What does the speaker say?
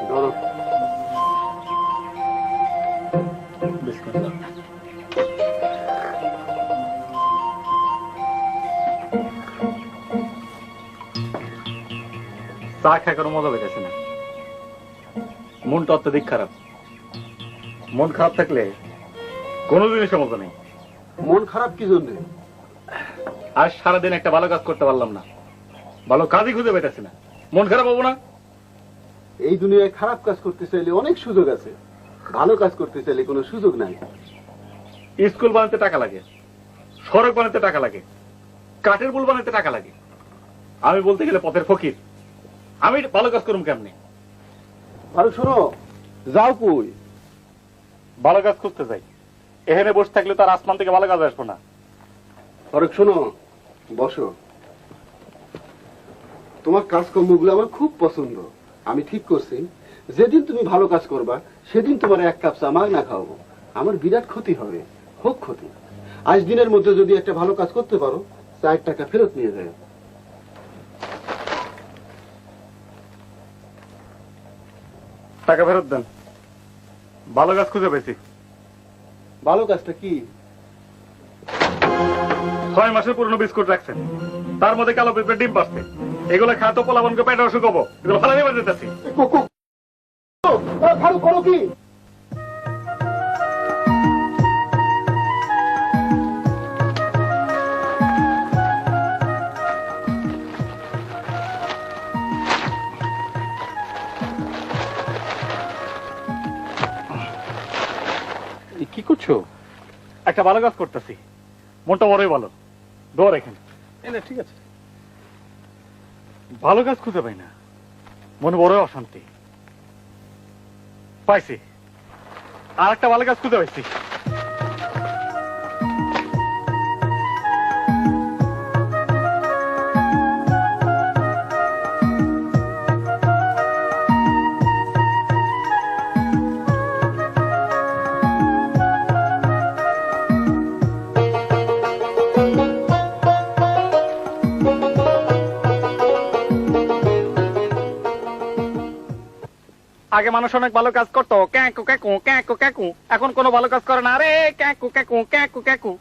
ধরো। বিসমিল্লাহ। চা খায় কোনো মজা পেতেছে না, মনটা অত্যধিক খারাপ। মন খারাপ থাকলে কোনো জিনিসের মজা নেই। মন খারাপ কি জন্য? আজ সারাদিন একটা ভালো কাজ করতে পারলাম না, ভালো কাজই খুঁজে পেতেছি না, মন খারাপ হবো না? এই দুনিয়ায় খারাপ কাজ করতে চাইলে অনেক সুযোগ আছে, ভালো কাজ করতে চাইলে কোনো সুযোগ নাই। স্কুল বানাতে টাকা লাগে, সড়ক বানাতে টাকা লাগে, কাঠের পুল বানাতে টাকা লাগে। আমি বলতে গেলে পথের ফকির, আমি ভালো কাজ করুম কেমনে? আরে শোনো, যাও কই? ভালো কাজ খুঁজতে যাই। এখানে বসে থাকলে তার আসমান থেকে ভালো কাজ আসবো না। ফারুক শোনো, বসো। তোমার কাজকর্মগুলো আমার খুব পছন্দ। আমি ঠিক করছি, যেদিন তুমি ভালো কাজ করবা সেদিন তোমার এক কাপ চা মাগ না খাওয়াবো। আমার বিরাট ক্ষতি হবে, হোক ক্ষতি। আজ দিনের মধ্যে যদি একটা ভালো কাজ করতে পারো, 4 টাকা ফেরত নিয়ে যায়। টাকা ফেরত দেন, ভালো কাজ খুঁজে পেয়েছি। ভালো কাজটা কি? 6 মাসের পুরনো বিস্কুট রাখছেন, তার মধ্যে কালো পেঁপে ডিম পাচ্ছে। এগুলো খাতো পোলাবনকে পেটে অসুখ হবো, এগুলো ভালো নেবার যেতেছি। ফারুক করো কি? কি করছো? একটা ভালো কাজ করতেছি, মনটা বড়ই ভালো। দৌড় এখানে। ঠিক আছে। ভালো কাজ খুঁজে পাই না, মনে বড় অশান্তি। পাইছি, আর একটা ভালো কাজ খুঁজে পাইছি। আগে মানুষ অনেক ভালো কাজ করতো, ক্যাকু ক্যাকু ক্যাকু ক্যাকু। এখন কোনো ভালো কাজ করে না, আরে ক্যাকু ক্যাকু ক্যাকু ক্যাকু।